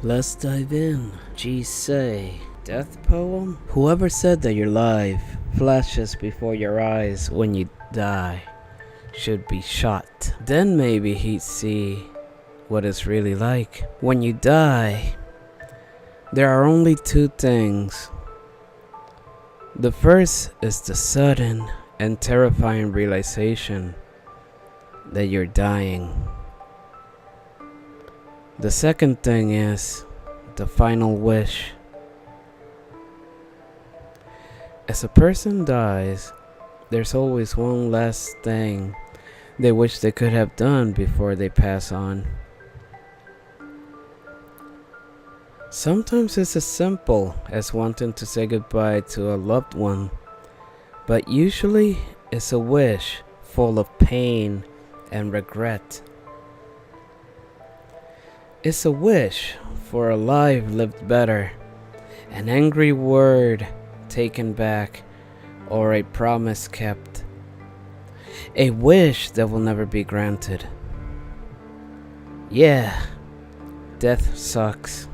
Let's dive in. Jisei. Death poem? Whoever said that your life flashes before your eyes when you die should be shot. Then maybe he'd see what it's really like. When you die, there are only two things. The first is the sudden and terrifying realization that you're dying. The second thing is the final wish. As a person dies, there's always one last thing they wish they could have done before they pass on. Sometimes it's as simple as wanting to say goodbye to a loved one, but usually it's a wish full of pain and regret. It's a wish for a life lived better, an angry word taken back, or a promise kept. A wish that will never be granted. Yeah, death sucks.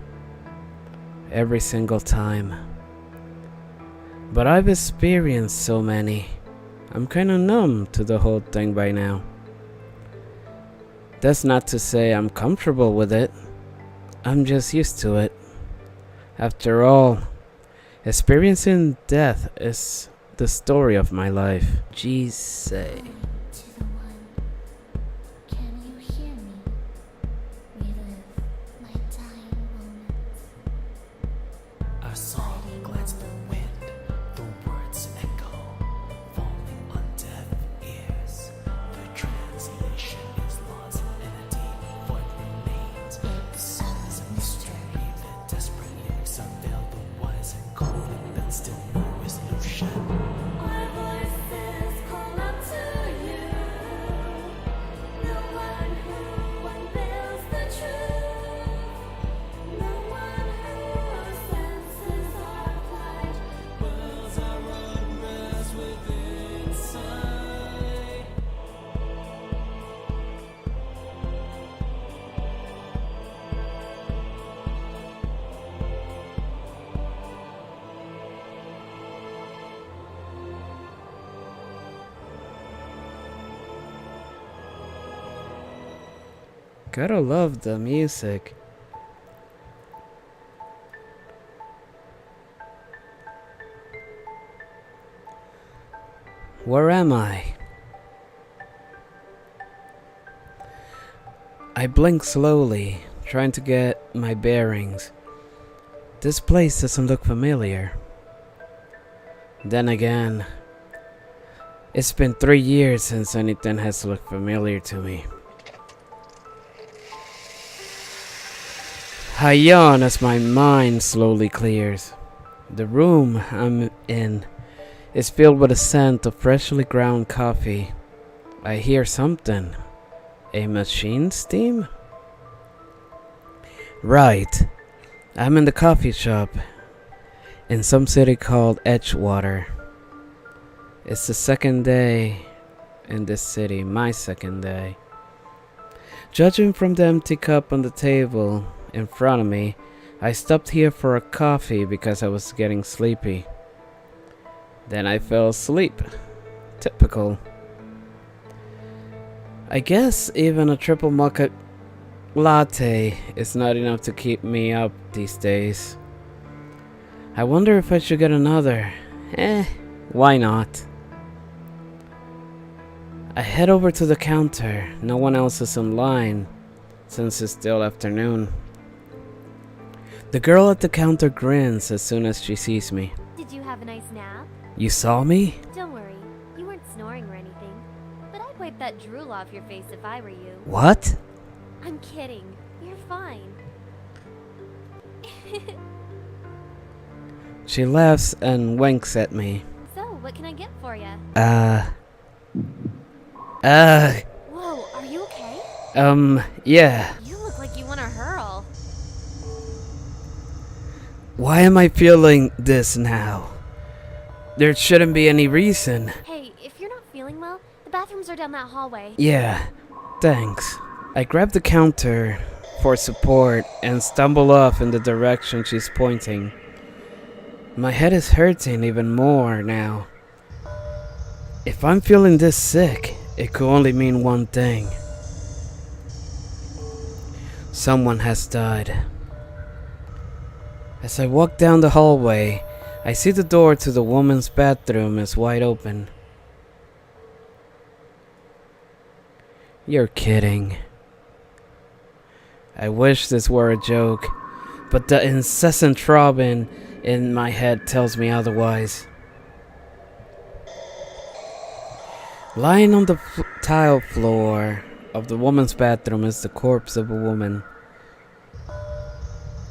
Every single time. But I've experienced so many. I'm kinda numb to the whole thing by now. That's not to say I'm comfortable with it. I'm just used to it. After all, experiencing death is the story of my life. Jisei. Our song glides the wind, the words echo, falling on deaf ears. The translation is lost and a deep void remains. The song is a mystery, the desperate lyrics unveil the wise and cold, but still no resolution. Our voices call out to you, no one who unveils the truth, no one who senses our plight. Worlds are unrest within sight. Gotta love the music. Where am I? I blink slowly, trying to get my bearings. This place doesn't look familiar. Then again, it's been 3 years since anything has looked familiar to me. I yawn as my mind slowly clears. The room I'm in is filled with a scent of freshly ground coffee. I hear something. A machine steam? Right. I'm in the coffee shop in some city called Edgewater. It's the second day in this city, my second day. Judging from the empty cup on the table in front of me, I stopped here for a coffee because I was getting sleepy. Then I fell asleep. Typical. I guess even a triple mocha latte is not enough to keep me up these days. I wonder if I should get another. Why not? I head over to the counter. No one else is in line since it's still afternoon. The girl at the counter grins as soon as she sees me. Did you have a nice nap? You saw me? Don't worry, you weren't snoring or anything. But I'd wipe that drool off your face if I were you. What? I'm kidding. You're fine. She laughs and winks at me. So, what can I get for you? Whoa, are you okay? Yeah. You look like you want to hurl. Why am I feeling this now? There shouldn't be any reason. Hey, if you're not feeling well, the bathrooms are down that hallway. Yeah, thanks. I grab the counter for support and stumble off in the direction she's pointing. My head is hurting even more now. If I'm feeling this sick, it could only mean one thing. Someone has died. As I walk down the hallway, I see the door to the woman's bathroom is wide open. You're kidding. I wish this were a joke, but the incessant throbbing in my head tells me otherwise. Lying on the tile floor of the woman's bathroom is the corpse of a woman.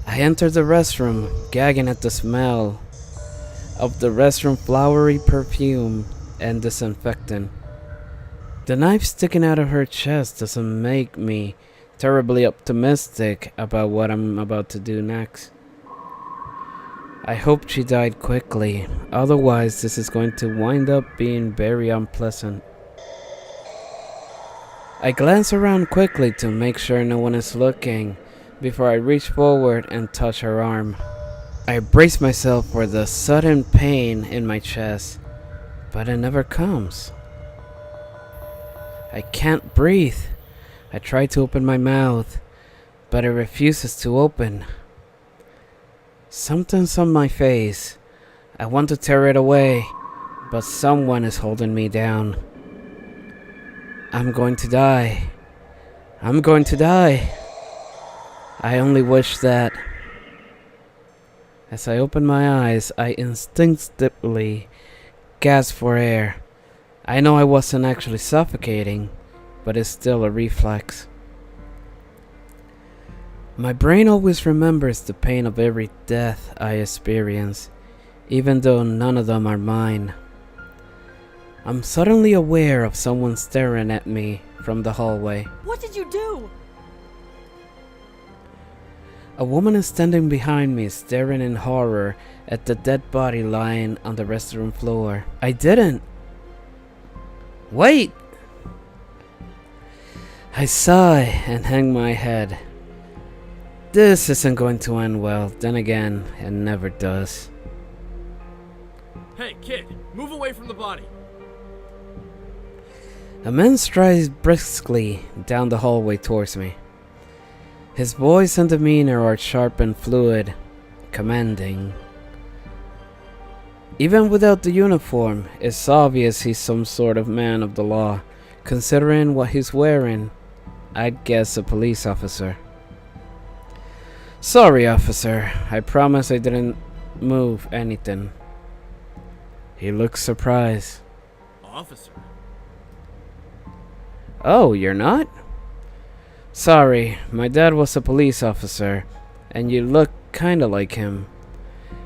I enter the restroom, gagging at the smell of the restroom flowery perfume and disinfectant. The knife sticking out of her chest doesn't make me terribly optimistic about what I'm about to do next. I hope she died quickly, otherwise this is going to wind up being very unpleasant. I glance around quickly to make sure no one is looking before I reach forward and touch her arm. I brace myself for the sudden pain in my chest, but it never comes. I can't breathe. I try to open my mouth, but it refuses to open. Something's on my face. I want to tear it away, but someone is holding me down. I'm going to die. I'm going to die. I only wish that. As I open my eyes, I instinctively gasp for air. I know I wasn't actually suffocating, but it's still a reflex. My brain always remembers the pain of every death I experience, even though none of them are mine. I'm suddenly aware of someone staring at me from the hallway. What did you do? A woman is standing behind me, staring in horror at the dead body lying on the restroom floor. I didn't. Wait! I sigh and hang my head. This isn't going to end well. Then again, it never does. Hey, kid, move away from the body. A man strides briskly down the hallway towards me. His voice and demeanor are sharp and fluid, commanding. Even without the uniform, it's obvious he's some sort of man of the law. Considering what he's wearing, I'd guess a police officer. Sorry, officer. I promise I didn't move anything. He looks surprised. Officer? Oh, you're not? Sorry, my dad was a police officer, and you look kinda like him.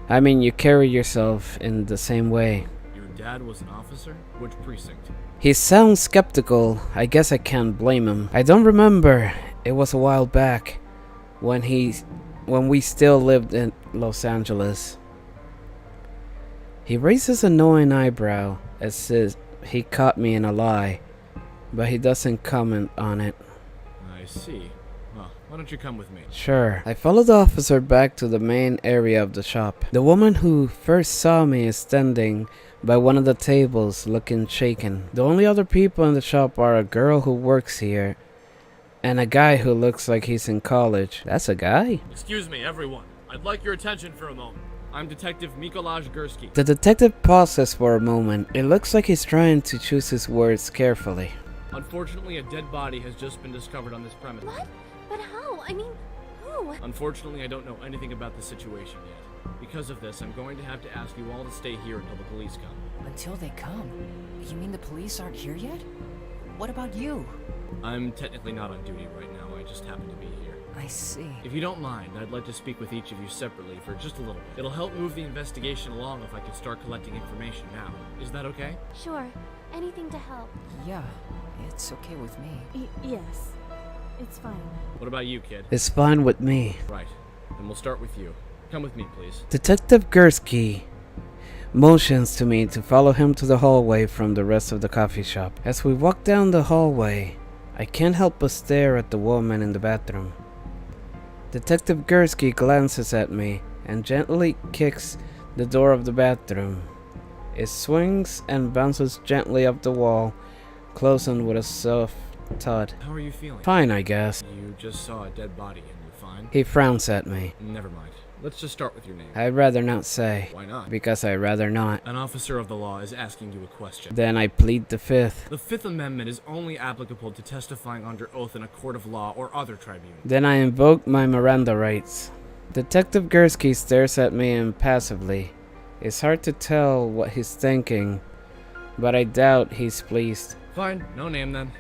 I mean, you carry yourself in the same way. Your dad was an officer? Which precinct? He sounds skeptical. I guess I can't blame him. I don't remember. It was a while back when we still lived in Los Angeles. He raises a knowing eyebrow as if he caught me in a lie, but he doesn't comment on it. I see. Well, why don't you come with me? Sure. I follow the officer back to the main area of the shop. The woman who first saw me is standing by one of the tables looking shaken. The only other people in the shop are a girl who works here and a guy who looks like he's in college. That's a guy? Excuse me, everyone. I'd like your attention for a moment. I'm Detective Mikolaj Gursky. The detective pauses for a moment. It looks like he's trying to choose his words carefully. Unfortunately, a dead body has just been discovered on this premise. What? But how? I mean, who? Unfortunately, I don't know anything about the situation yet. Because of this, I'm going to have to ask you all to stay here until the police come. Until they come? You mean the police aren't here yet? What about you? I'm technically not on duty right now, I just happen to be here. I see. If you don't mind, I'd like to speak with each of you separately for just a little bit. It'll help move the investigation along if I could start collecting information now. Is that okay? Sure. Anything to help. Yeah, it's okay with me. Yes. It's fine. What about you, kid? It's fine with me. Right. Then we'll start with you. Come with me, please. Detective Gursky motions to me to follow him to the hallway from the rest of the coffee shop. As we walk down the hallway, I can't help but stare at the woman in the bathroom. Detective Gursky glances at me and gently kicks the door of the bathroom. It swings and bounces gently up the wall, closing with a soft thud. How are you feeling? Fine, I guess. You just saw a dead body and you're fine? He frowns at me. Never mind. Let's just start with your name. I'd rather not say. Why not? Because I'd rather not. An officer of the law is asking you a question. Then I plead the fifth. The Fifth Amendment is only applicable to testifying under oath in a court of law or other tribunal. Then I invoke my Miranda rights. Detective Gursky stares at me impassively. It's hard to tell what he's thinking, but I doubt he's pleased. Fine, no name then.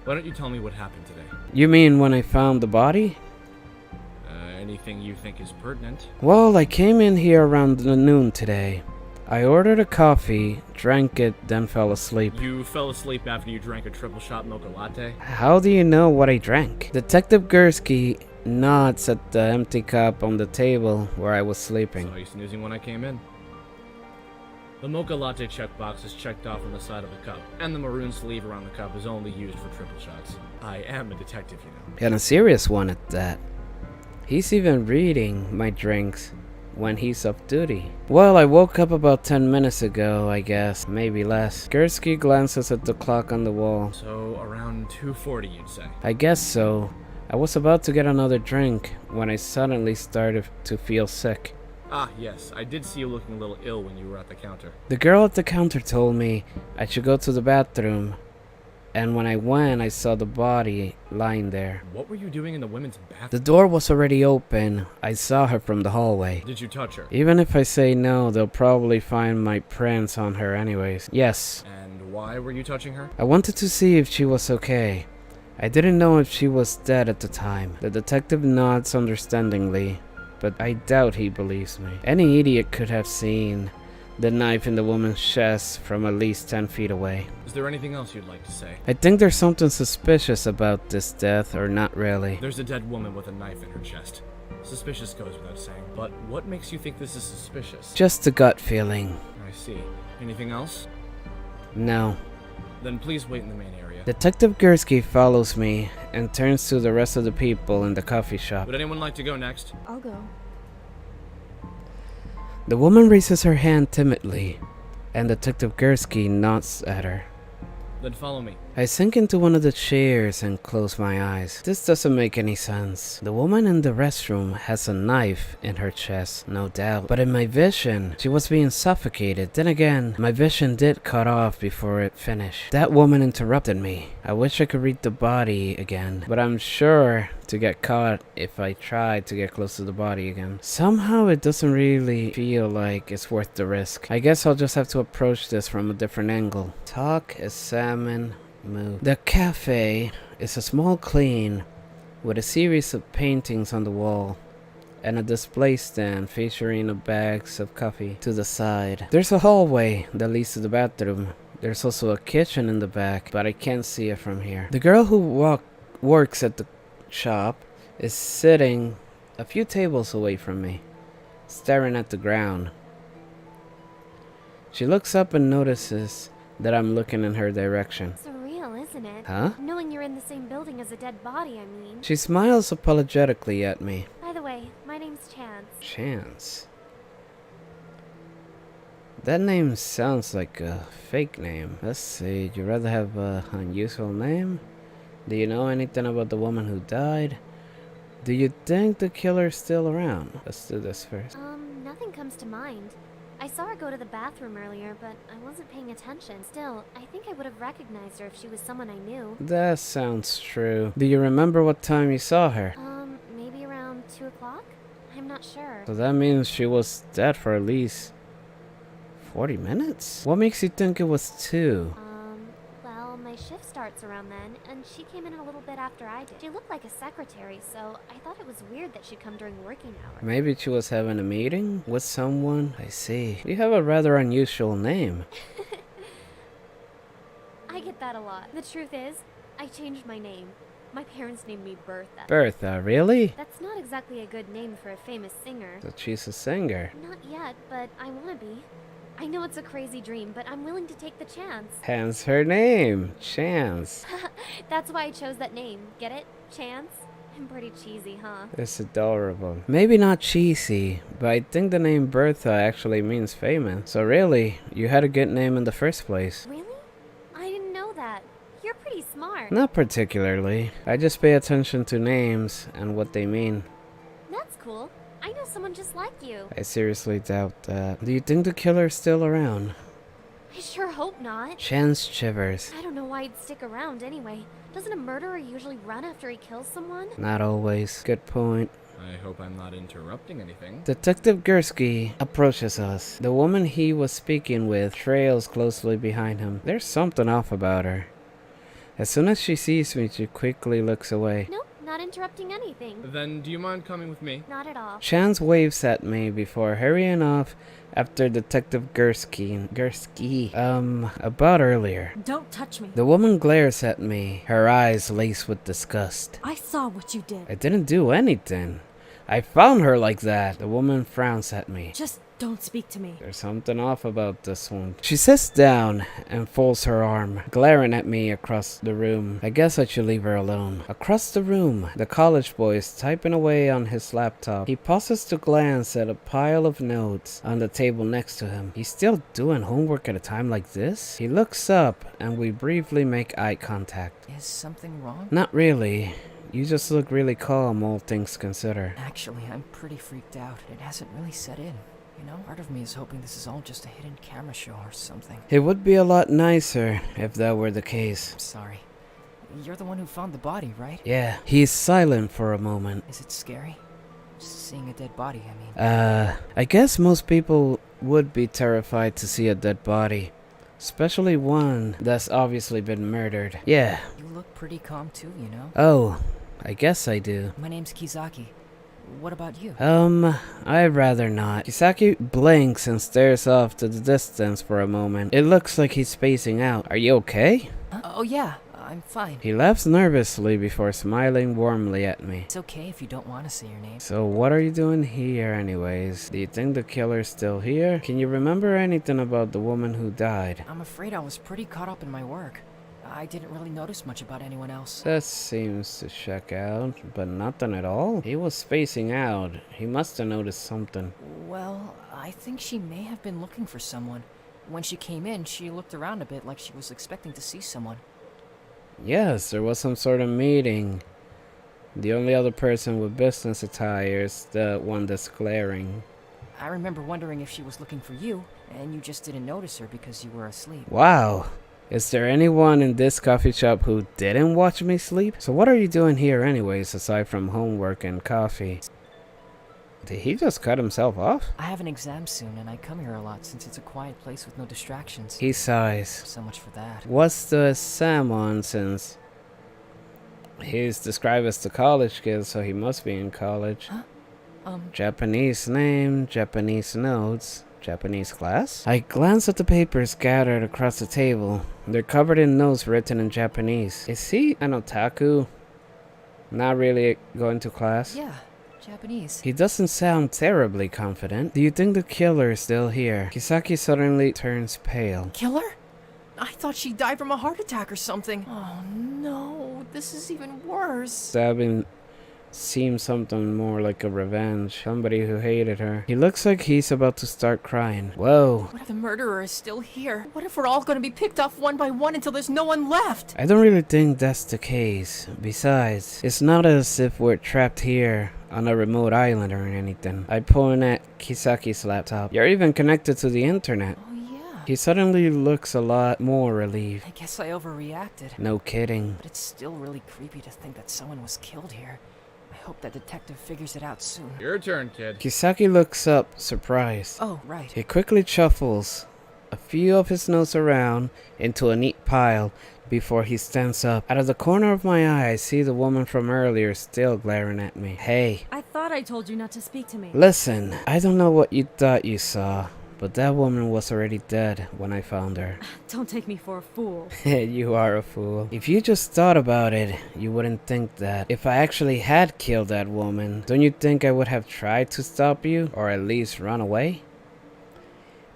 Why don't you tell me what happened today? You mean when I found the body? Anything you think is pertinent? Well, I came in here around noon today. I ordered a coffee, drank it, then fell asleep. You fell asleep after you drank a triple shot mocha latte? How do you know what I drank? Detective Gursky nods at the empty cup on the table where I was sleeping. Saw you snoozing when I came in. The mocha latte checkbox is checked off on the side of the cup, and the maroon sleeve around the cup is only used for triple shots. I am a detective, you know. And a serious one at that. He's even reading my drinks when he's off duty. Well, I woke up about 10 minutes ago, I guess. Maybe less. Gursky glances at the clock on the wall. So, around 2:40, you'd say? I guess so. I was about to get another drink when I suddenly started to feel sick. Ah, yes. I did see you looking a little ill when you were at the counter. The girl at the counter told me I should go to the bathroom. And when I went, I saw the body lying there. What were you doing in the women's bathroom? The door was already open. I saw her from the hallway. Did you touch her? Even if I say no, they'll probably find my prints on her anyways. Yes. And why were you touching her? I wanted to see if she was okay. I didn't know if she was dead at the time. The detective nods understandingly, but I doubt he believes me. Any idiot could have seen the knife in the woman's chest from at least 10 feet away. Is there anything else you'd like to say? I think there's something suspicious about this death, or not really. There's a dead woman with a knife in her chest. Suspicious goes without saying, but what makes you think this is suspicious? Just a gut feeling. I see. Anything else? No. Then please wait in the main area. Detective Gursky follows me and turns to the rest of the people in the coffee shop. Would anyone like to go next? I'll go. The woman raises her hand timidly, and Detective Gursky nods at her. Then follow me. I sink into one of the chairs and close my eyes. This doesn't make any sense. The woman in the restroom has a knife in her chest, no doubt. But in my vision, she was being suffocated. Then again, my vision did cut off before it finished. That woman interrupted me. I wish I could read the body again, but I'm sure to get caught if I try to get close to the body again. Somehow it doesn't really feel like it's worth the risk. I guess I'll just have to approach this from a different angle. Talk, examine, move. The cafe is a small clean with a series of paintings on the wall and a display stand featuring bags of coffee to the side. There's a hallway that leads to the bathroom. There's also a kitchen in the back, but I can't see it from here. The girl who works at the shop is sitting a few tables away from me, staring at the ground. She looks up and notices that I'm looking in her direction. Surreal, isn't it? Huh? Knowing you're in the same building as a dead body, I mean. She smiles apologetically at me. By the way, my name's Chance. Chance. That name sounds like a fake name. Let's see, you rather have an unusual name? Do you know anything about the woman who died? Do you think the killer's still around? Let's do this first. Nothing comes to mind. I saw her go to the bathroom earlier, but I wasn't paying attention. Still, I think I would have recognized her if she was someone I knew. That sounds true. Do you remember what time you saw her? Maybe around 2 o'clock? I'm not sure. So that means she was dead for at least 40 minutes? What makes you think it was 2? Well, my shift starts around then, and she came in a little bit after I did. She looked like a secretary, so I thought it was weird that she'd come during working hours. Maybe she was having a meeting with someone? I see. You have a rather unusual name. I get that a lot. The truth is, I changed my name. My parents named me Bertha. Bertha, really? That's not exactly a good name for a famous singer. So she's a singer. Not yet, but I want to be. I know it's a crazy dream, but I'm willing to take the chance. Hence her name, Chance. That's why I chose that name. Get it? Chance? I'm pretty cheesy, huh? It's adorable. Maybe not cheesy, but I think the name Bertha actually means famous. So really, you had a good name in the first place. Really? I didn't know that. You're pretty smart. Not particularly. I just pay attention to names and what they mean. That's cool. I know someone just like you. I seriously doubt that. Do you think the killer's still around? I sure hope not. Chance shivers. I don't know why he'd stick around anyway. Doesn't a murderer usually run after he kills someone? Not always. Good point. I hope I'm not interrupting anything. Detective Gursky approaches us. The woman he was speaking with trails closely behind him. There's something off about her. As soon as she sees me, she quickly looks away. Nope, not interrupting anything. Then do you mind coming with me? Not at all. Chance waves at me before hurrying off after Detective Gursky, about earlier. Don't touch me. The woman glares at me, her eyes laced with disgust. I saw what you did. I didn't do anything. I found her like that. The woman frowns at me. Just don't speak to me. There's something off about this one. She sits down and folds her arm, glaring at me across the room. I guess I should leave her alone. Across the room, the college boy is typing away on his laptop. He pauses to glance at a pile of notes on the table next to him. He's still doing homework at a time like this? He looks up and we briefly make eye contact. Is something wrong? Not really. You just look really calm, all things considered. Actually, I'm pretty freaked out. It hasn't really set in. You know, part of me is hoping this is all just a hidden camera show or something. It would be a lot nicer if that were the case. I'm sorry. You're the one who found the body, right? Yeah. He's silent for a moment. Is it scary? Just seeing a dead body, I mean. I guess most people would be terrified to see a dead body. Especially one that's obviously been murdered. Yeah. You look pretty calm too, you know? Oh, I guess I do. My name's Kizaki. What about you? I'd rather not. Kisaki blinks and stares off to the distance for a moment. It looks like he's spacing out. Are you okay? Oh yeah, I'm fine. He laughs nervously before smiling warmly at me. It's okay if you don't want to say your name. So what are you doing here anyways? Do you think the killer's still here? Can you remember anything about the woman who died? I'm afraid I was pretty caught up in my work. I didn't really notice much about anyone else. That seems to check out, but nothing at all. He was spacing out. He must have noticed something. Well, I think she may have been looking for someone. When she came in, she looked around a bit like she was expecting to see someone. Yes, there was some sort of meeting. The only other person with business attire is the one that's glaring. I remember wondering if she was looking for you, and you just didn't notice her because you were asleep. Wow. Is there anyone in this coffee shop who didn't watch me sleep? So what are you doing here anyways, aside from homework and coffee? Did he just cut himself off? I have an exam soon, and I come here a lot since it's a quiet place with no distractions. He sighs. So much for that. What's the exam on since he's described as the college kid, so he must be in college? Huh? Japanese name, Japanese notes, Japanese class? I glance at the papers scattered across the table. They're covered in notes written in Japanese. Is he an otaku? Not really going to class? Yeah, Japanese. He doesn't sound terribly confident. Do you think the killer is still here? Kisaki suddenly turns pale. Killer? I thought she died from a heart attack or something. Oh no, this is even worse. Stabbing seems something more like a revenge. Somebody who hated her. He looks like he's about to start crying. Whoa. What if the murderer is still here? What if we're all gonna be picked off one by one until there's no one left? I don't really think that's the case. Besides, it's not as if we're trapped here on a remote island or anything. I point at Kisaki's laptop. You're even connected to the internet. Oh yeah. He suddenly looks a lot more relieved. I guess I overreacted. No kidding. But it's still really creepy to think that someone was killed here. I hope that detective figures it out soon. Your turn, kid. Kisaki looks up, surprised. Oh, right. He quickly shuffles a few of his notes around into a neat pile before he stands up. Out of the corner of my eye, I see the woman from earlier still glaring at me. Hey. I thought I told you not to speak to me. Listen, I don't know what you thought you saw, but that woman was already dead when I found her. Don't take me for a fool. You are a fool. If you just thought about it, you wouldn't think that. If I actually had killed that woman, don't you think I would have tried to stop you? Or at least run away?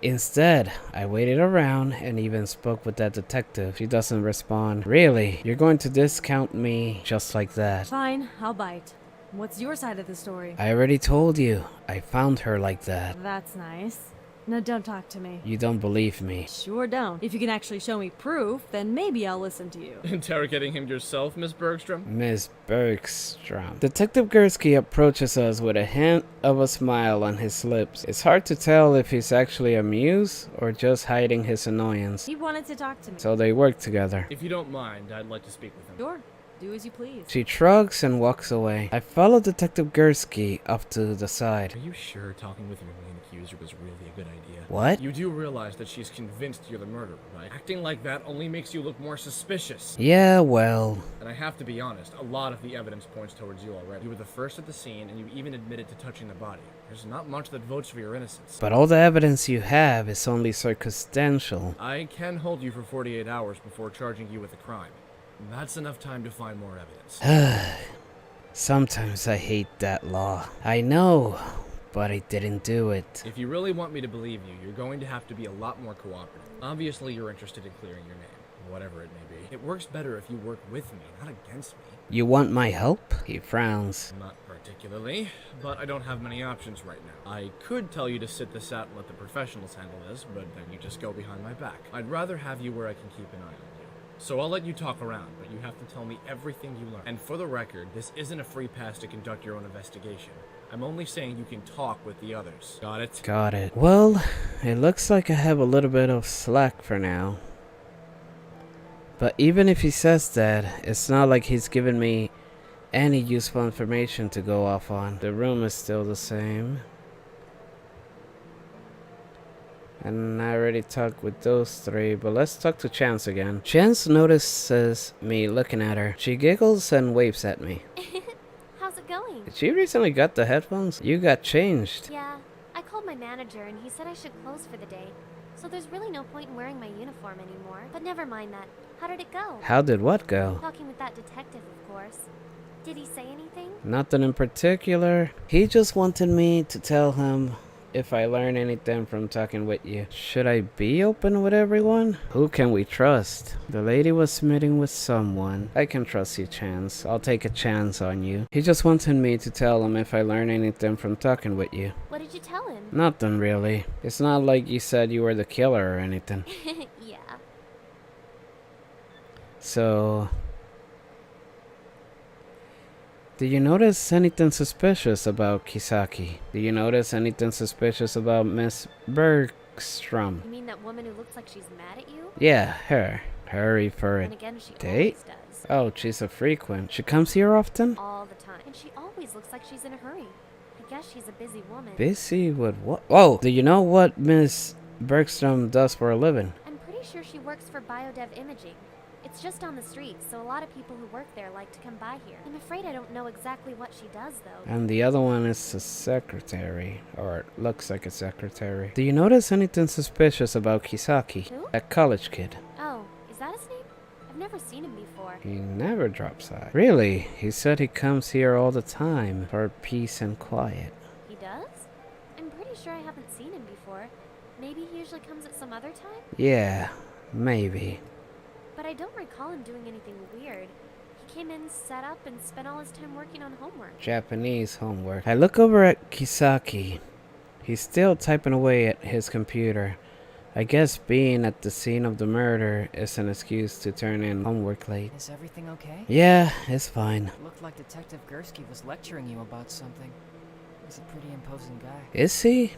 Instead, I waited around and even spoke with that detective. She doesn't respond. Really? You're going to discount me just like that? Fine, I'll bite. What's your side of the story? I already told you. I found her like that. That's nice. Now don't talk to me. You don't believe me. Sure don't. If you can actually show me proof, then maybe I'll listen to you. Interrogating him yourself, Miss Bergstrom? Miss Bergstrom. Detective Gursky approaches us with a hint of a smile on his lips. It's hard to tell if he's actually amused or just hiding his annoyance. He wanted to talk to me. So they work together. If you don't mind, I'd like to speak with him. Sure. Do as you please. She shrugs and walks away. I follow Detective Gursky up to the side. Are you sure talking with your main accuser was really a good idea? What? You do realize that she's convinced you're the murderer, right? Acting like that only makes you look more suspicious. Yeah, well... And I have to be honest, a lot of the evidence points towards you already. You were the first at the scene, and you even admitted to touching the body. There's not much that votes for your innocence. But all the evidence you have is only circumstantial. I can hold you for 48 hours before charging you with a crime. That's enough time to find more evidence. Sometimes I hate that law. I know, but I didn't do it. If you really want me to believe you, you're going to have to be a lot more cooperative. Obviously, you're interested in clearing your name, whatever it may be. It works better if you work with me, not against me. You want my help? He frowns. Not particularly, but I don't have many options right now. I could tell you to sit this out and let the professionals handle this, but then you just go behind my back. I'd rather have you where I can keep an eye on you. So I'll let you talk around, but you have to tell me everything you learn. And for the record, this isn't a free pass to conduct your own investigation. I'm only saying you can talk with the others. Got it? Got it. Well, it looks like I have a little bit of slack for now. But even if he says that, it's not like he's given me any useful information to go off on. The room is still the same. And I already talked with those three, but let's talk to Chance again. Chance notices me looking at her. She giggles and waves at me. How's it going? Did she recently got the headphones? You got changed. Yeah, I called my manager and he said I should close for the day. So there's really no point in wearing my uniform anymore. But never mind that. How did it go? How did what go? Talking with that detective, of course. Did he say anything? Nothing in particular. He just wanted me to tell him if I learn anything from talking with you. Should I be open with everyone? Who can we trust? The lady was meeting with someone. I can trust you, Chance. I'll take a chance on you. He just wanted me to tell him if I learn anything from talking with you. What did you tell him? Nothing really. It's not like you said you were the killer or anything. Yeah. So... do you notice anything suspicious about Kisaki? Do you notice anything suspicious about Miss Bergstrom? You mean that woman who looks like she's mad at you? Yeah, her. Hurry for And it. again, she Date? always does. Oh, she's a frequent. She comes here often? All the time. And she always looks like she's in a hurry. I guess she's a busy woman. Busy with what? Whoa! Do you know what Miss Bergstrom does for a living? I'm pretty sure she works for Biodev Imaging. It's just on the street, so a lot of people who work there like to come by here. I'm afraid I don't know exactly what she does, though. And the other one is a secretary. Or looks like a secretary. Do you notice anything suspicious about Kisaki? Who? That college kid. Oh, is that his name? I've never seen him before. He never drops by. Really? He said he comes here all the time for peace and quiet. He does? I'm pretty sure I haven't seen him before. Maybe he usually comes at some other time? Yeah, maybe. But I don't recall him doing anything weird. He came in, sat up, and spent all his time working on homework. Japanese homework. I look over at Kisaki. He's still typing away at his computer. I guess being at the scene of the murder is an excuse to turn in homework late. Is everything okay? Yeah, it's fine. It looked like Detective Gursky was lecturing you about something. He's a pretty imposing guy. Is he?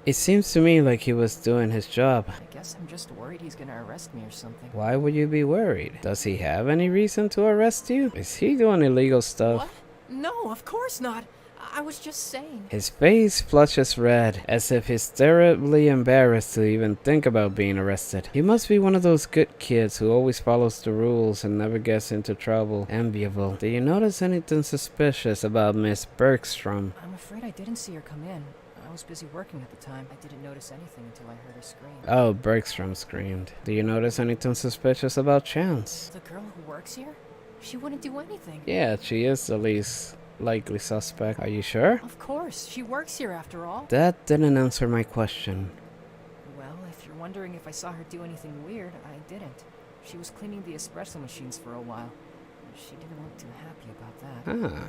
It seems to me like he was doing his job. I guess I'm just worried he's gonna arrest me or something. Why would you be worried? Does he have any reason to arrest you? Is he doing illegal stuff? What? No, of course not. I was just saying. His face flushes red, as if he's terribly embarrassed to even think about being arrested. He must be one of those good kids who always follows the rules and never gets into trouble. Enviable. Do you notice anything suspicious about Miss Bergstrom? I'm afraid I didn't see her come in. I was busy working at the time. I didn't notice anything until I heard her scream. Oh, Bergstrom screamed. Do you notice anything suspicious about Chance? The girl who works here? She wouldn't do anything. Yeah, she is the least likely suspect. Are you sure? Of course, she works here after all. That didn't answer my question. Well, if you're wondering if I saw her do anything weird, I didn't. She was cleaning the espresso machines for a while. She didn't look too happy about that. Ah.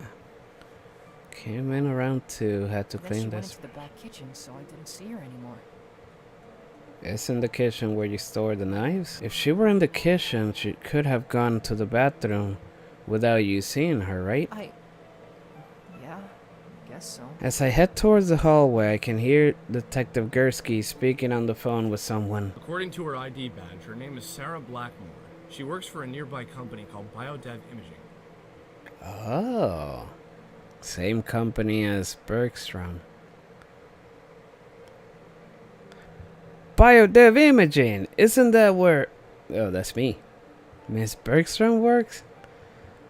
Came in around 2, had to Then clean she went this. into the back kitchen, so I didn't see her anymore. Isn't the kitchen where you store the knives? If she were in the kitchen, she could have gone to the bathroom without you seeing her, right? Yeah, I guess so. As I head towards the hallway, I can hear Detective Gursky speaking on the phone with someone. According to her ID badge, her name is Sarah Blackmore. She works for a nearby company called Death-Illuminating. Oh. Same company as Bergstrom. Death-Illuminating! Isn't that where... Oh, that's me. Miss Bergstrom works?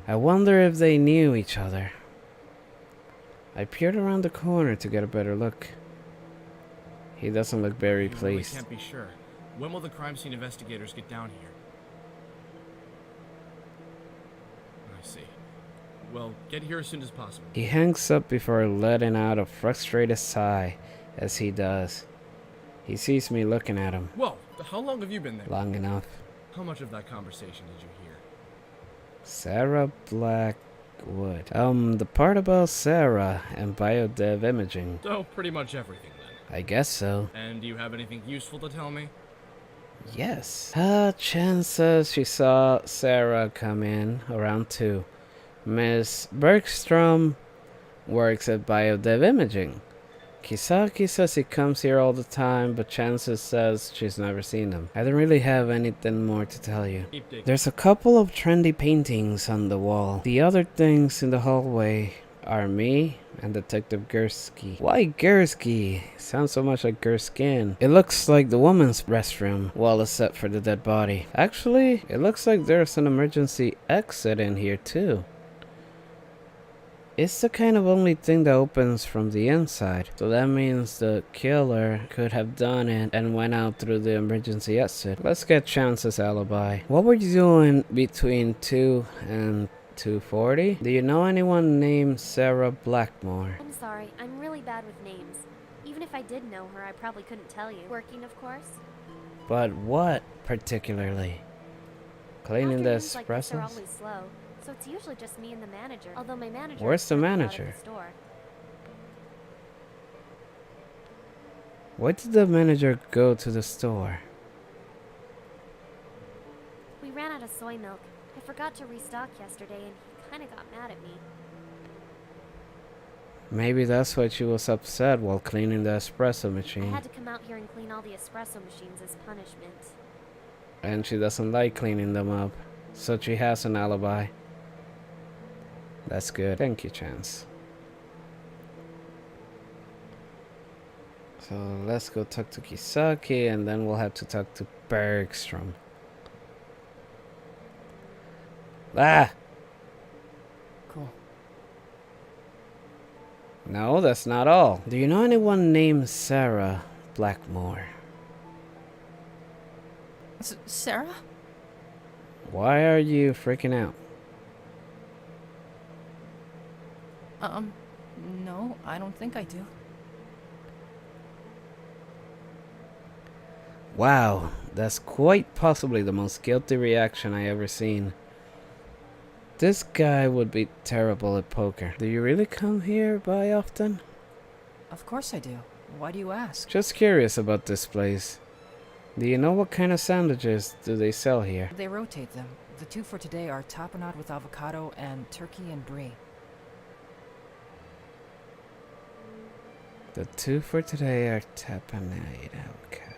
I wonder if they knew each other. I peered around the corner to get a better look. He doesn't look very You really pleased. can't be sure. When will the crime scene investigators get down here? I see. Well, get here as soon as possible. He hangs up before letting out a frustrated sigh, as he does. He sees me looking at him. Whoa! How long have you been there? Long enough. How much of that conversation did you hear? Sarah Blackwood. The part about Sarah and biodev imaging. So, pretty much everything then. I guess so. And do you have anything useful to tell me? Yes. Chen says she saw Sarah come in around 2. Miss Bergstrom works at biodev imaging. Kisaki says he comes here all the time, but Chances says she's never seen him. I don't really have anything more to tell you. Keep digging. There's a couple of trendy paintings on the wall. The other things in the hallway are me and Detective Gursky. Why Gursky? Sounds so much like Gurskin. It looks like the woman's restroom, well except for the dead body. Actually, it looks like there's an emergency exit in here too. It's the kind of only thing that opens from the inside. So that means the killer could have done it and went out through the emergency exit. Let's get Chance's alibi. What were you doing between 2 and 2:40? Do you know anyone named Sarah Blackmore? I'm sorry, I'm really bad with names. Even if I did know her, I probably couldn't tell you. Working, of course. But what particularly? Cleaning the Afternoons like this are espressos? always slow, so it's usually just me and the manager. Although my manager. Where's is the currently out at manager? the store. Why did the manager go to the store? We ran out of soy milk. I forgot to restock yesterday, and he kind of got mad at me. Maybe that's why she was upset while cleaning the espresso I machine. had to come out here and clean all the espresso machines as punishment. And she doesn't like cleaning them up, so she has an alibi. That's good. Thank you, Chance. So let's go talk to Kisaki, and then we'll have to talk to Bergstrom. Ah! Cool. No, that's not all. Do you know anyone named Sarah Blackmore? Sarah? Why are you freaking out? No, I don't think I do. Wow, that's quite possibly the most guilty reaction I ever seen. This guy would be terrible at poker. Do you really come here by often? Of course I do. Why do you ask? Just curious about this place. Do you know what kind of sandwiches do they sell here? They rotate them. The 2 for today are tapenade with avocado and turkey and brie. The 2 for today are tapenade avocado.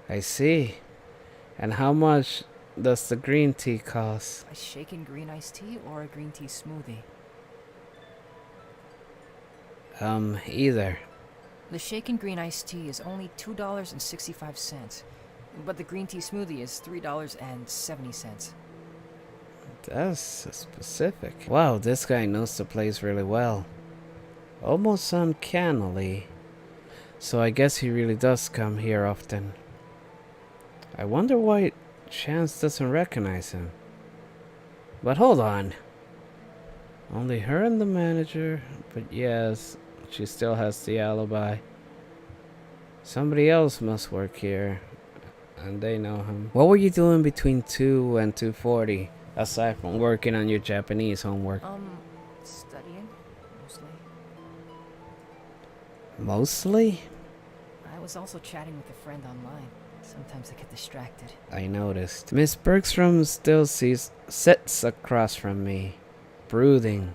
I see. And how much does the green tea cost? A shaken green iced tea or a green tea smoothie? Either. The shaken green iced tea is only $2.65, but the green tea smoothie is $3.70. That's specific. Wow, this guy knows the place really well. Almost uncannily. So I guess he really does come here often. I wonder why Chance doesn't recognize him. But hold on. Only her and the manager, but yes, she still has the alibi. Somebody else must work here, and they know him. What were you doing between 2 and 2:40, aside from working on your Japanese homework? Studying, mostly. Mostly? I was also chatting with a friend online. Sometimes I get distracted. I noticed. Miss Bergstrom still sits across from me, brooding.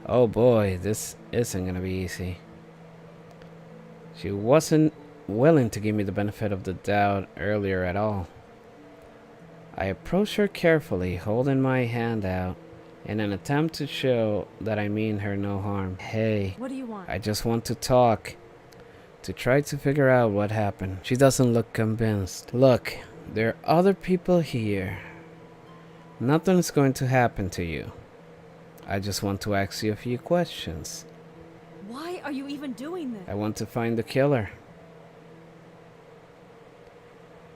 Oh boy, this isn't gonna be easy. She wasn't willing to give me the benefit of the doubt earlier at all. I approached her carefully, holding my hand out in an attempt to show that I mean her no harm. Hey, What do you want? I just want to talk, to try to figure out what happened. She doesn't look convinced. Look, there are other people here. Nothing's going to happen to you. I just want to ask you a few questions. Why are you even doing this? I want to find the killer.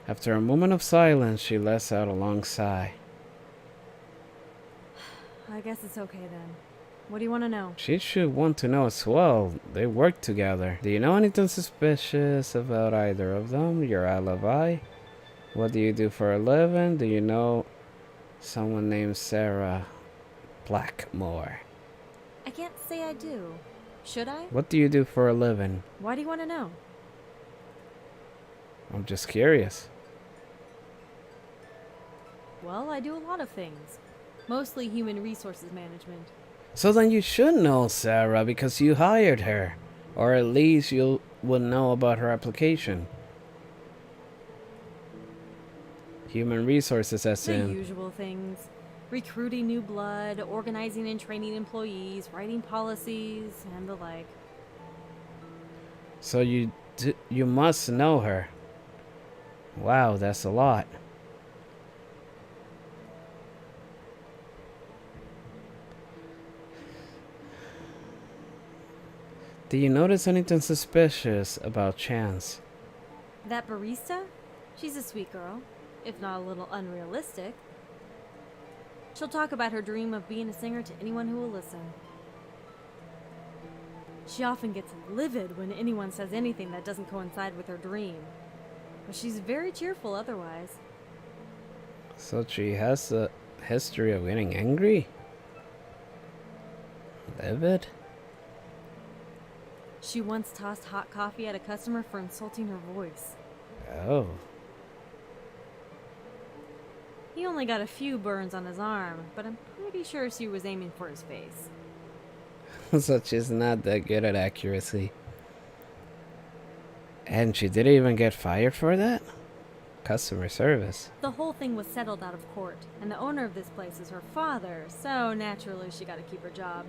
After a moment of silence, she lets out a long sigh. I guess it's okay then. What do you want to know? She should want to know as well. They work together. Do you know anything suspicious about either of them? Your alibi? What do you do for a living? Do you know someone named Sarah Blackmore? I can't say I do. Should I? What do you do for a living? Why do you want to know? I'm just curious. Well, I do a lot of things. Mostly human resources management. So then you should know Sarah because you hired her. Or at least you would know about her application. Human resources as The in... usual things. Recruiting new blood, organizing and training employees, writing policies, and the like. So you must know her. Wow, that's a lot. Do you notice anything suspicious about Chance? That barista? She's a sweet girl, if not a little unrealistic. She'll talk about her dream of being a singer to anyone who will listen. She often gets livid when anyone says anything that doesn't coincide with her dream. But she's very cheerful otherwise. So she has a history of getting angry? Livid? She once tossed hot coffee at a customer for insulting her voice. Oh. He only got a few burns on his arm, but I'm pretty sure she was aiming for his face. So she's not that good at accuracy. And she didn't even get fired for that? Customer service. The whole thing was settled out of court, and the owner of this place is her father, so naturally she got to keep her job.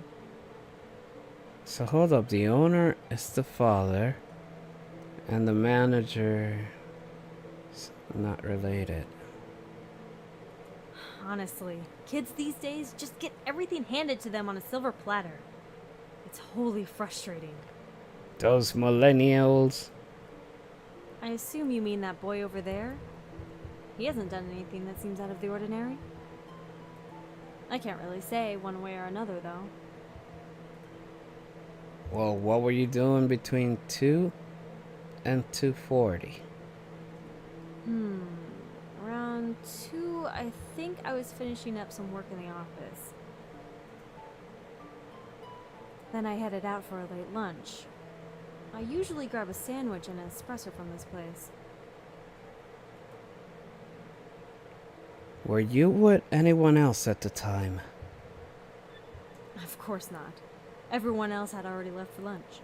So hold up, the owner is the father, and the manager is not related. Honestly, kids these days just get everything handed to them on a silver platter. It's wholly frustrating. Those millennials. I assume you mean that boy over there? He hasn't done anything that seems out of the ordinary. I can't really say one way or another, though. Well, what were you doing between 2 and 2:40? Around 2, I think I was finishing up some work in the office. Then I headed out for a late lunch. I usually grab a sandwich and an espresso from this place. Were you with anyone else at the time? Of course not. Everyone else had already left for lunch.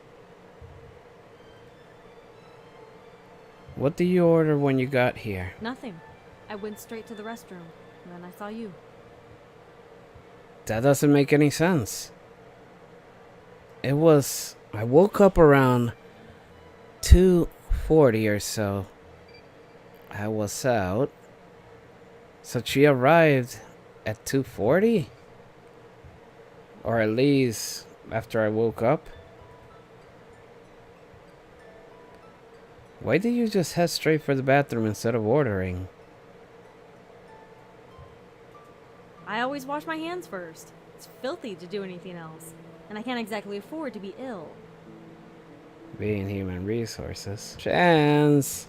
What did you order when you got here? Nothing. I went straight to the restroom, and then I saw you. That doesn't make any sense. I woke up around 2:40 or so. I was out. So she arrived at 2:40? Or at least after I woke up? Why did you just head straight for the bathroom instead of ordering? I always wash my hands first. It's filthy to do anything else. And I can't exactly afford to be ill. Being human resources. Chance!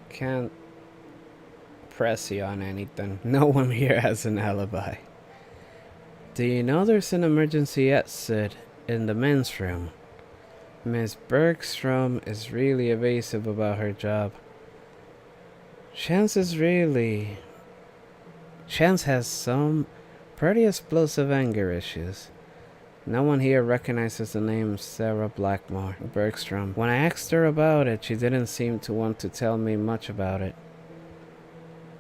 Can't press you on anything. No one here has an alibi. Do you know there's an emergency exit in the men's room? Miss Bergstrom is really evasive about her job. Chance has some pretty explosive anger issues. No one here recognizes the name Sarah Blackmore Bergstrom. When I asked her about it, she didn't seem to want to tell me much about it.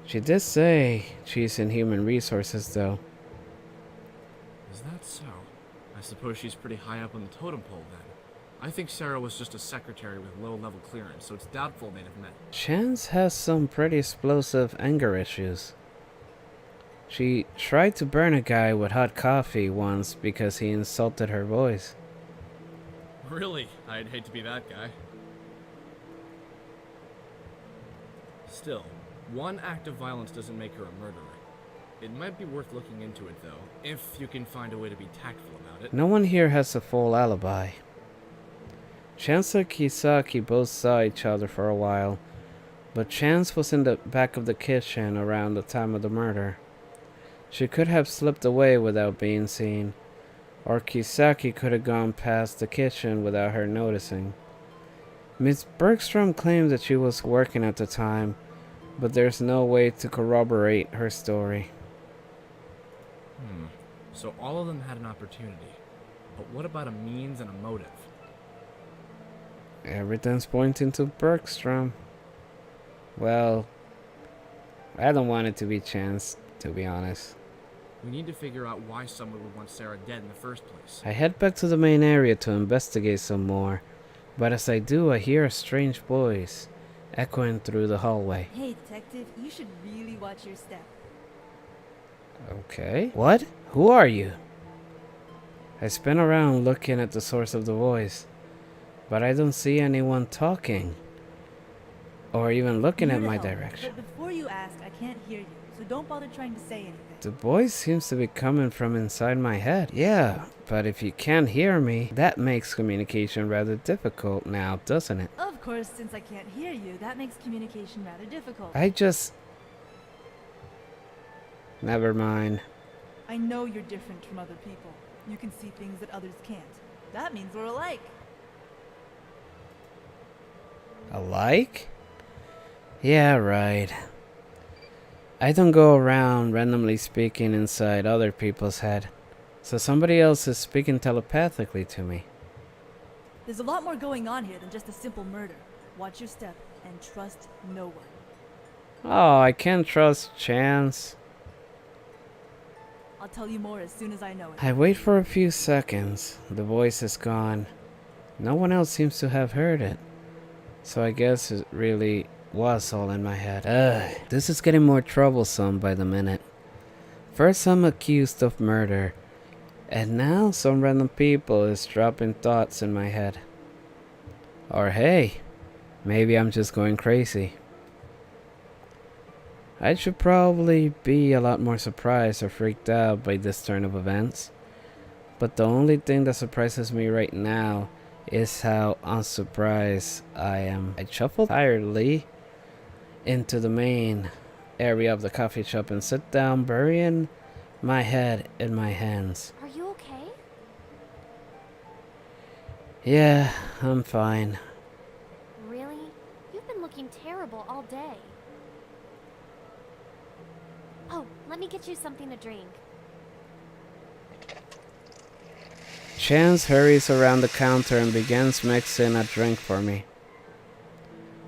She did say she's in human resources, though. Is that so? I suppose she's pretty high up on the totem pole then. I think Sarah was just a secretary with low-level clearance, so it's doubtful they'd have met. Chance has some pretty explosive anger issues. She tried to burn a guy with hot coffee once because he insulted her voice. Really? I'd hate to be that guy. Still, one act of violence doesn't make her a murderer. It might be worth looking into it, though, if you can find a way to be tactful about it. No one here has a full alibi. Chance and Kisaki both saw each other for a while, but Chance was in the back of the kitchen around the time of the murder. She could have slipped away without being seen, or Kisaki could have gone past the kitchen without her noticing. Miss Bergstrom claimed that she was working at the time, but there's no way to corroborate her story. So all of them had an opportunity. But what about a means and a motive? Everything's pointing to Bergstrom. Well, I don't want it to be Chance, to be honest. We need to figure out why someone would want Sarah dead in the first place. I head back to the main area to investigate some more, but as I do, I hear a strange voice echoing through the hallway. Hey, detective, you should really watch your step. Okay. What? Who are you? I spin around looking at the source of the voice, but I don't see anyone talking or even looking I'm at here to my help, direction. But before you ask, I can't hear you, so don't bother trying to say anything. The voice seems to be coming from inside my head. Yeah, but if you can't hear me, that makes communication rather difficult now, doesn't it? Of course, since I can't hear you, that makes communication rather difficult. Never mind. I know you're different from other people. You can see things that others can't. That means we're alike. Alike? Yeah, right. I don't go around randomly speaking inside other people's head, so somebody else is speaking telepathically to me. There's a lot more going on here than just a simple murder. Watch your step and trust no one. Oh, I can't trust Chance. I'll tell you more as soon as I know it. I wait for a few seconds. The voice is gone. No one else seems to have heard it. So I guess it really was all in my head. Ugh, this is getting more troublesome by the minute. First I'm accused of murder, and now some random people is dropping thoughts in my head. Or hey, maybe I'm just going crazy. I should probably be a lot more surprised or freaked out by this turn of events. But the only thing that surprises me right now is how unsurprised I am. I shuffle tiredly into the main area of the coffee shop and sit down, burying my head in my hands. Are you okay? Yeah, I'm fine. Really? You've been looking terrible all day. Oh, let me get you something to drink. Chance hurries around the counter and begins mixing a drink for me.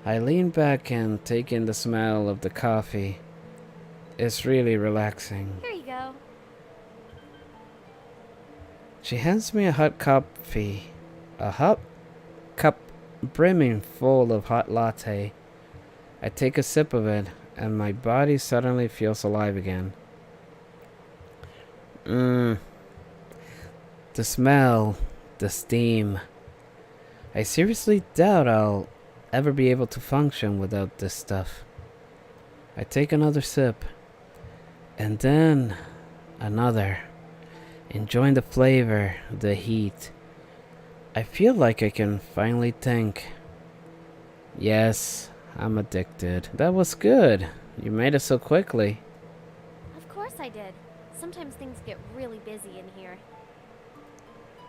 I lean back and take in the smell of the coffee. It's really relaxing. Here you go. She hands me a hot coffee. A hot cup brimming full of hot latte. I take a sip of it, and my body suddenly feels alive again. The smell, the steam. I seriously doubt I'll ever be able to function without this stuff. I take another sip, and then another, enjoying the flavor, the heat. I feel like I can finally think. Yes, I'm addicted. That was good. You made it so quickly. Of course I did. Sometimes things get really busy in here.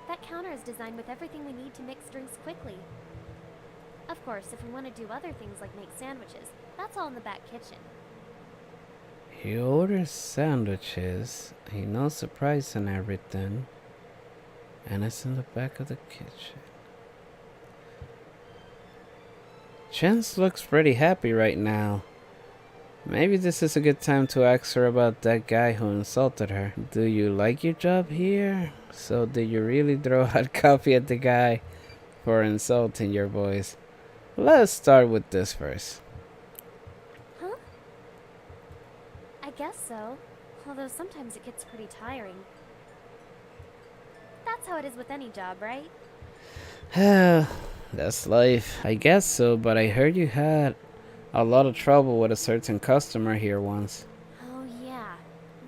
That counter is designed with everything we need to mix drinks quickly. Of course, if we want to do other things like make sandwiches, that's all in the back kitchen. He orders sandwiches. He knows the price and everything. And it's in the back of the kitchen. Chance looks pretty happy right now. Maybe this is a good time to ask her about that guy who insulted her. Do you like your job here? So did you really throw hot coffee at the guy for insulting your boys? Let's start with this first. Huh? I guess so. Although sometimes it gets pretty tiring. That's how it is with any job, right? That's life. I guess so, but I heard you had a lot of trouble with a certain customer here once. Oh yeah,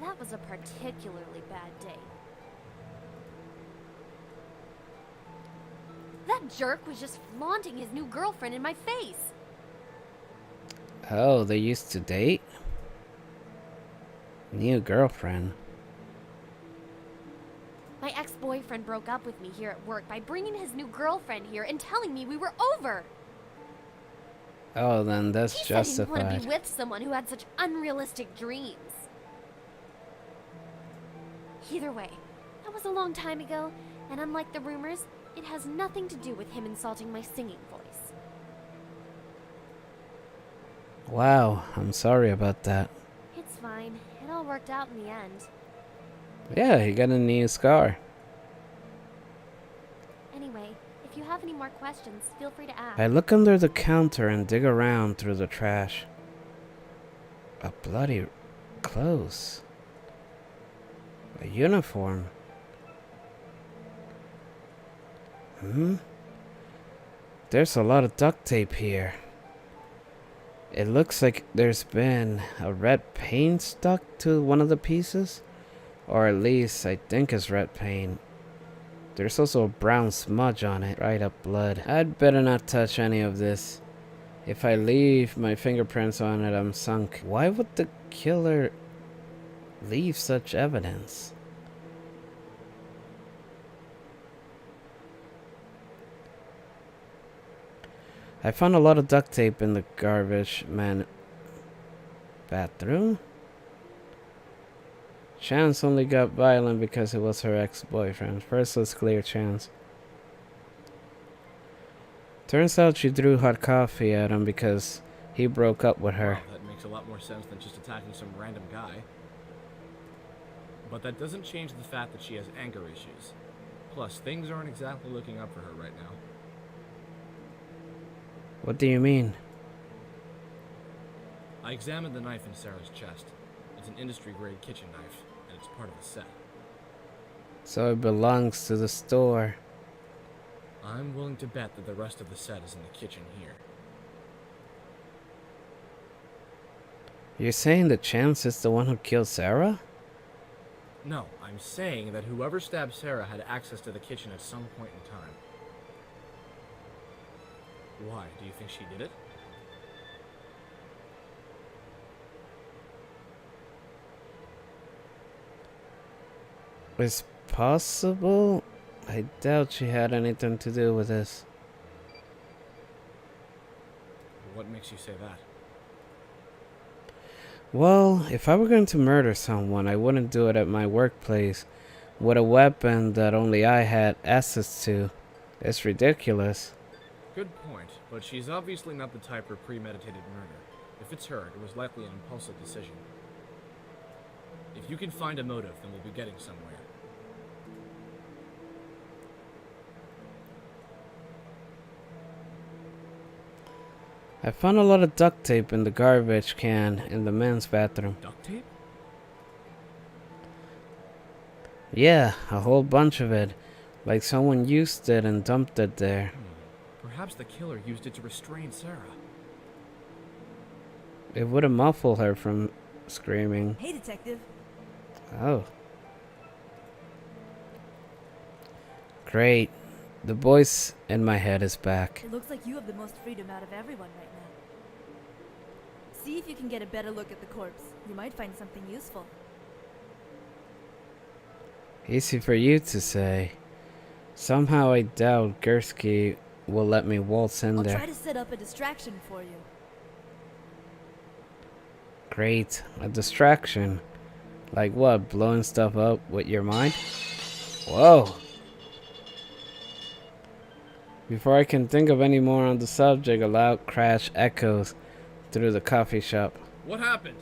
that was a particularly bad day. That jerk was just flaunting his new girlfriend in my face. Oh, they used to date? New girlfriend. My ex-boyfriend broke up with me here at work by bringing his new girlfriend here and telling me we were over. Oh, then that's He said he didn't justified. want to be with someone who had such unrealistic dreams. Either way, that was a long time ago, and unlike the rumors, it has nothing to do with him insulting my singing voice. Wow, I'm sorry about that. It's fine. It all worked out in the end. Yeah, he got a new scar. Anyway, if you have any more questions, feel free to ask. I look under the counter and dig around through the trash. A bloody clothes. A uniform. There's a lot of duct tape here. It looks like there's been a red paint stuck to one of the pieces. Or at least I think it's red paint. There's also a brown smudge on it. Dried up blood. I'd better not touch any of this. If I leave my fingerprints on it, I'm sunk. Why would the killer leave such evidence? I found a lot of duct tape in the garbage man bathroom. Chance only got violent because it was her ex-boyfriend. First, let's clear Chance. Turns out she threw hot coffee at him because he broke up with her. Well, that makes a lot more sense than just attacking some random guy. But that doesn't change the fact that she has anger issues. Plus, things aren't exactly looking up for her right now. What do you mean? I examined the knife in Sarah's chest. It's an industry-grade kitchen knife, and it's part of the set. So it belongs to the store. I'm willing to bet that the rest of the set is in the kitchen here. You're saying that Chance is the one who killed Sarah? No, I'm saying that whoever stabbed Sarah had access to the kitchen at some point in time. Why? Do you think she did it? It's possible. I doubt she had anything to do with this. What makes you say that? Well, if I were going to murder someone, I wouldn't do it at my workplace with a weapon that only I had access to. It's ridiculous. Good point, but she's obviously not the type for premeditated murder. If it's her, it was likely an impulsive decision. If you can find a motive, then we'll be getting somewhere. I found a lot of duct tape in the garbage can in the men's bathroom. Duct tape? Yeah, a whole bunch of it. Like someone used it and dumped it there. Perhaps the killer used it to restrain Sarah. It would have muffled her from screaming. Hey, detective. Oh. Great. The voice in my head is back. It looks like you have the most freedom out of everyone right now. See if you can get a better look at the corpse. You might find something useful. Easy for you to say. Somehow I doubt Gursky will let me waltz in I'll there. try to set up a distraction for you. Great. A distraction. Like what? Blowing stuff up with your mind? Whoa. Before I can think of any more on the subject, a loud crash echoes through the coffee shop. What happened?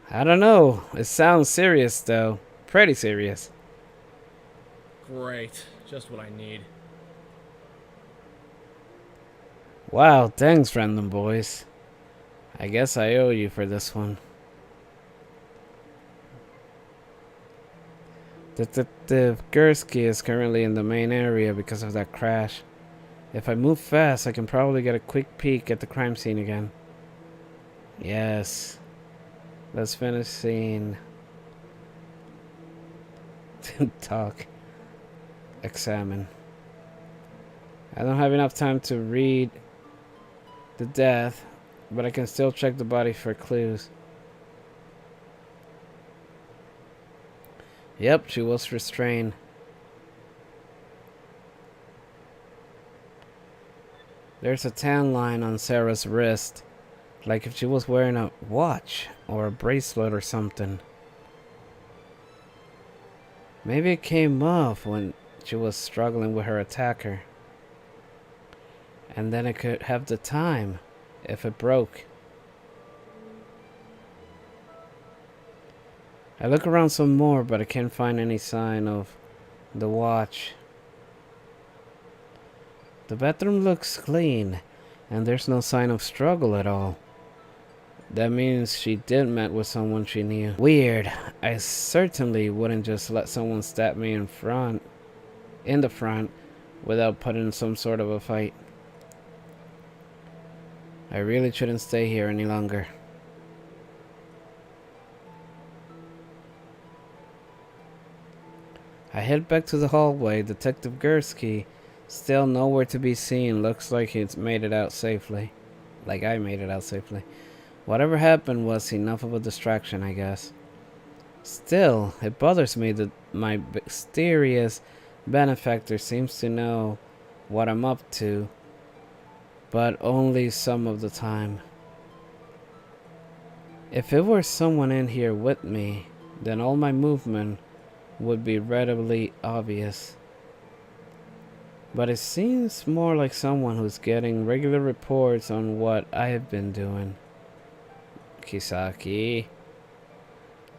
I don't know. It sounds serious though. Pretty serious. Great. Just what I need. Wow, thanks random boys. I guess I owe you for this one. Detective Gursky is currently in the main area because of that crash. If I move fast, I can probably get a quick peek at the crime scene again. Yes. Let's finish scene. Talk. Examine. I don't have enough time to read the death, but I can still check the body for clues. Yep, she was restrained. There's a tan line on Sarah's wrist, like if she was wearing a watch or a bracelet or something. Maybe it came off when she was struggling with her attacker. And then it could have the time if it broke. I look around some more, but I can't find any sign of the watch. The bathroom looks clean, and there's no sign of struggle at all. That means she did met with someone she knew. Weird. I certainly wouldn't just let someone stab me in the front, without putting in some sort of a fight. I really shouldn't stay here any longer. I head back to the hallway. Detective Gursky, still nowhere to be seen. Looks like he's made it out safely. Like I made it out safely. Whatever happened was enough of a distraction, I guess. Still, it bothers me that my mysterious benefactor seems to know what I'm up to, but only some of the time. If it were someone in here with me, then all my movement would be readily obvious. But it seems more like someone who's getting regular reports on what I have been doing. Kisaki.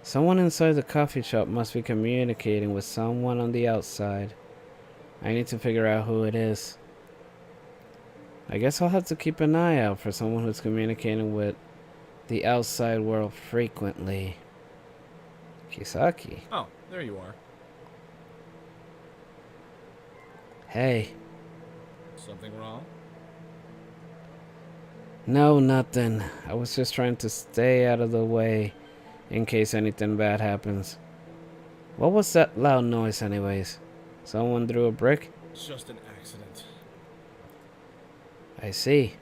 Someone inside the coffee shop must be communicating with someone on the outside. I need to figure out who it is. I guess I'll have to keep an eye out for someone who's communicating with the outside world frequently. Kisaki. Oh, there you are. Hey. Something wrong? No, nothing. I was just trying to stay out of the way in case anything bad happens. What was that loud noise anyways? Someone threw a brick? It's just an accident. I see.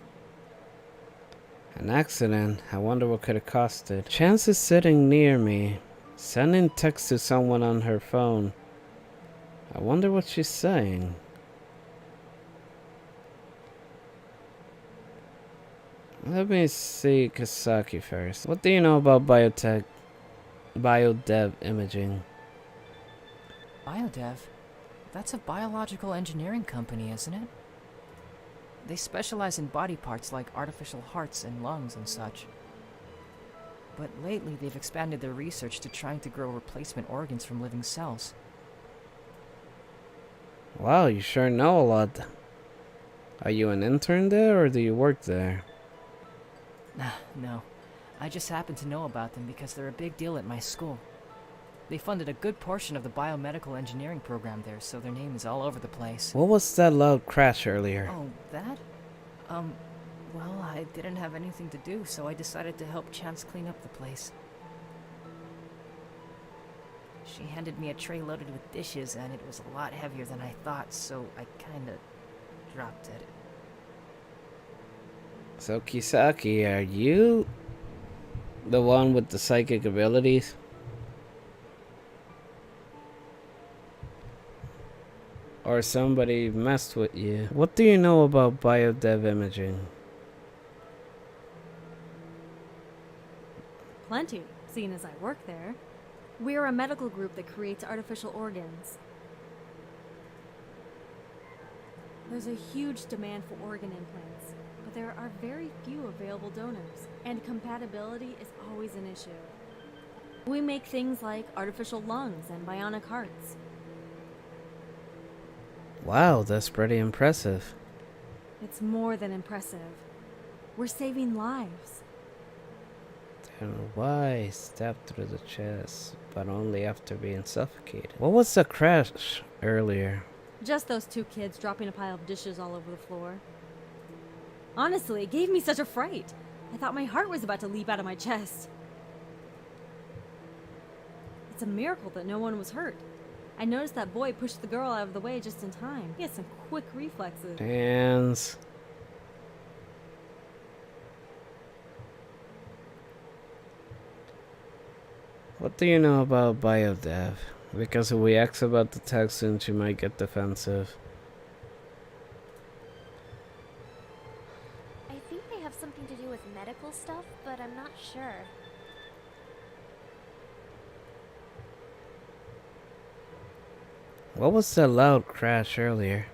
An accident? I wonder what could have caused it. Chance is sitting near me, sending text to someone on her phone. I wonder what she's saying. Let me see Kisaki first. What do you know about biodev imaging? Biodev? That's a biological engineering company, isn't it? They specialize in body parts like artificial hearts and lungs and such. But lately they've expanded their research to trying to grow replacement organs from living cells. Wow, you sure know a lot. Are you an intern there or do you work there? No. I just happen to know about them because they're a big deal at my school. They funded a good portion of the biomedical engineering program there, so their name is all over the place. What was that loud crash earlier? Oh, that? Well, I didn't have anything to do, so I decided to help Chance clean up the place. She handed me a tray loaded with dishes, and it was a lot heavier than I thought, so I kinda dropped it. So Kisaki, are you the one with the psychic abilities? Or somebody messed with you? What do you know about biodev imaging? Plenty, seeing as I work there. We're a medical group that creates artificial organs. There's a huge demand for organ implants, but there are very few available donors, and compatibility is always an issue. We make things like artificial lungs and bionic hearts. Wow, that's pretty impressive. It's more than impressive. We're saving lives. Then why stab through the chest, but only after being suffocated? What was the crash earlier? Just those two kids dropping a pile of dishes all over the floor. Honestly, it gave me such a fright. I thought my heart was about to leap out of my chest. It's a miracle that no one was hurt. I noticed that boy pushed the girl out of the way just in time. He had some quick reflexes. Hands. What do you know about biodev? Because if we ask about the toxin, she might get defensive. I think they have something to do with medical stuff, but I'm not sure. What was the loud crash earlier?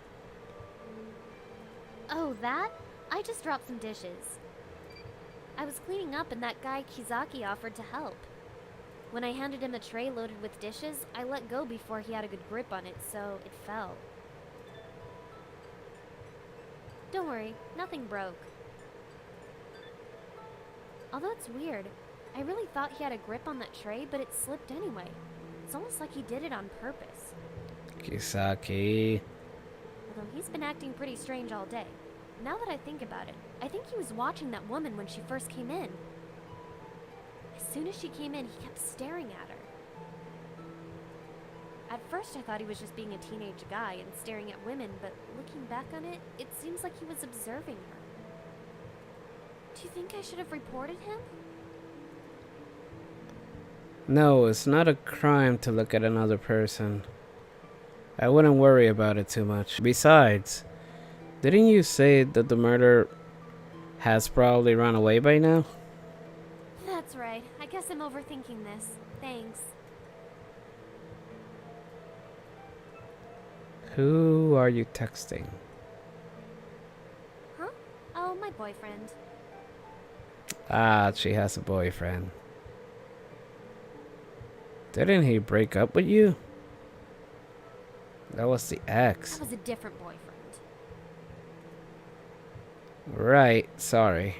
Oh, that? I just dropped some dishes. I was cleaning up and that guy Kizaki offered to help. When I handed him a tray loaded with dishes, I let go before he had a good grip on it, so it fell. Don't worry, nothing broke. Although it's weird, I really thought he had a grip on that tray, but it slipped anyway. It's almost like he did it on purpose. Kisaki. Although he's been acting pretty strange all day. Now that I think about it, I think he was watching that woman when she first came in. As soon as she came in, he kept staring at her. At first I thought he was just being a teenage guy and staring at women, but looking back on it, it seems like he was observing her. Do you think I should have reported him? No, it's not a crime to look at another person. I wouldn't worry about it too much. Besides, didn't you say that the murderer has probably run away by now? That's right. I guess I'm overthinking this. Thanks. Who are you texting? Huh? Oh, my boyfriend. Ah, she has a boyfriend. Didn't he break up with you? That was the ex. That was a different boyfriend. Right, sorry.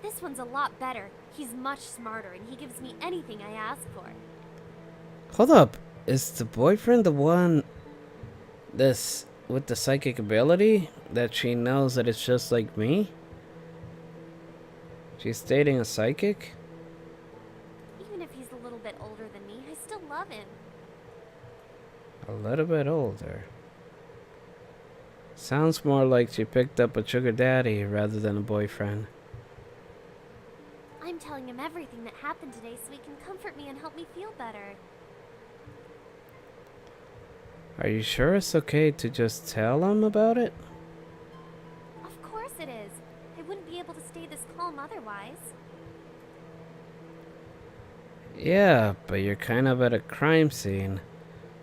This one's a lot better. He's much smarter and he gives me anything I ask for. Hold up. Is the boyfriend the one this with the psychic ability that she knows that it's just like me? She's dating a psychic? Even if he's a little bit older than me, I still love him. A little bit older. Sounds more like she picked up a sugar daddy rather than a boyfriend. I'm telling him everything that happened today so he can comfort me and help me feel better. Are you sure it's okay to just tell him about it? Of course it is. I wouldn't be able to stay this calm otherwise. Yeah, but you're kind of at a crime scene.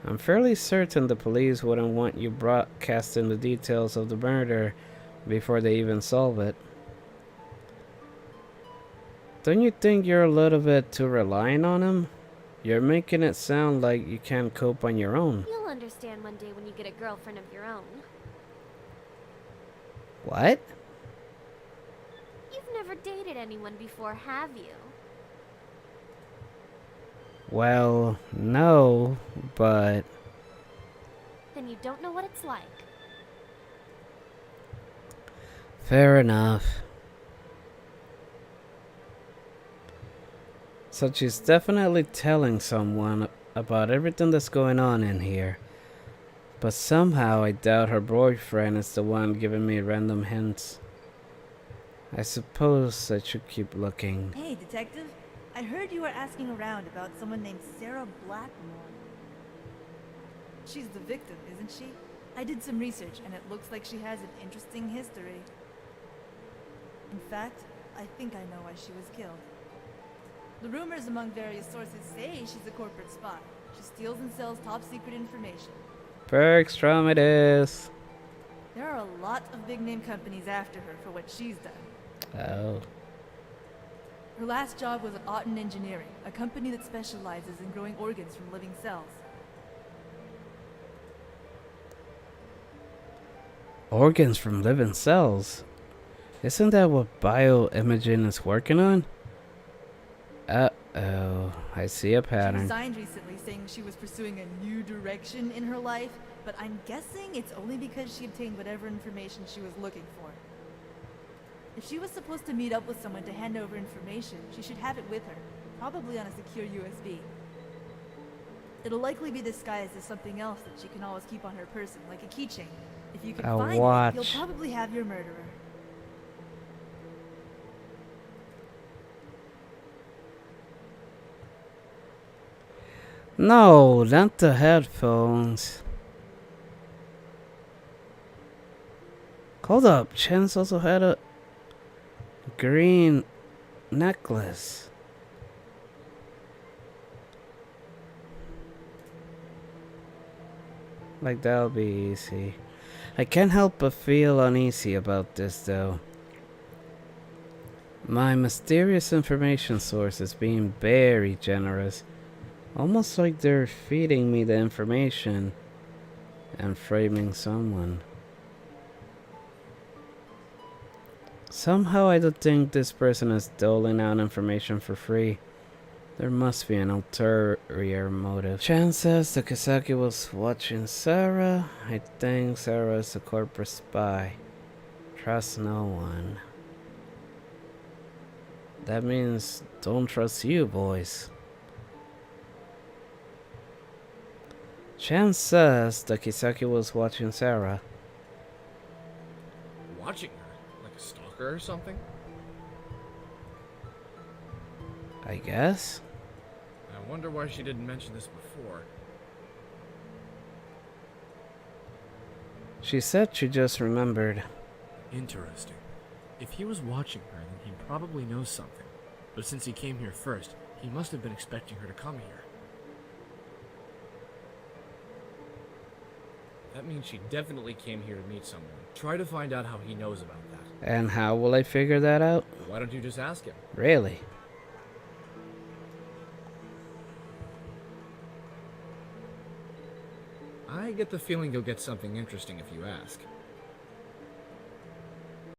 I'm fairly certain the police wouldn't want you broadcasting the details of the murder before they even solve it. Don't you think you're a little bit too reliant on him? You're making it sound like you can't cope on your own. You'll understand one day when you get a girlfriend of your own. What? You've never dated anyone before, have you? Well, no, but... Then you don't know what it's like. Fair enough. So she's definitely telling someone about everything that's going on in here. But somehow I doubt her boyfriend is the one giving me random hints. I suppose I should keep looking. Hey, detective. I heard you were asking around about someone named Sarah Blackmore. She's the victim, isn't she? I did some research, and it looks like she has an interesting history. In fact, I think I know why she was killed. The rumors among various sources say she's a corporate spy. She steals and sells top-secret information. Per extremities. There are a lot of big-name companies after her for what she's done. Oh. Her last job was at Otten Engineering, a company that specializes in growing organs from living cells. Organs from living cells? Isn't that what bioimaging is working on? Uh-oh, I see a She pattern. resigned recently saying she was pursuing a new direction in her life, but I'm guessing it's only because she obtained whatever information she was looking for. If she was supposed to meet up with someone to hand over information, she should have it with her, probably on a secure USB. It'll likely be disguised as something else that she can always keep on her person, like a keychain. If you can A find watch. it, you'll probably have your murderer. No, not the headphones. Hold up, Chance also had a green necklace. Like that'll be easy. I can't help but feel uneasy about this though. My mysterious information source is being very generous. Almost like they're feeding me the information and framing someone. Somehow I don't think this person is doling out information for free. There must be an ulterior motive. Chan says that Kisaki was watching Sarah. I think Sarah is a corporate spy. Trust no one. That means don't trust you, boys. Chan says that Kisaki was watching Sarah. Watching her? Like a stalker or something? I guess? I wonder why she didn't mention this before. She said she just remembered. Interesting. If he was watching her, then he probably knows something. But since he came here first, he must have been expecting her to come here. That means she definitely came here to meet someone. Try to find out how he knows about that. And how will I figure that out? Why don't you just ask him? Really? I get the feeling you'll get something interesting if you ask.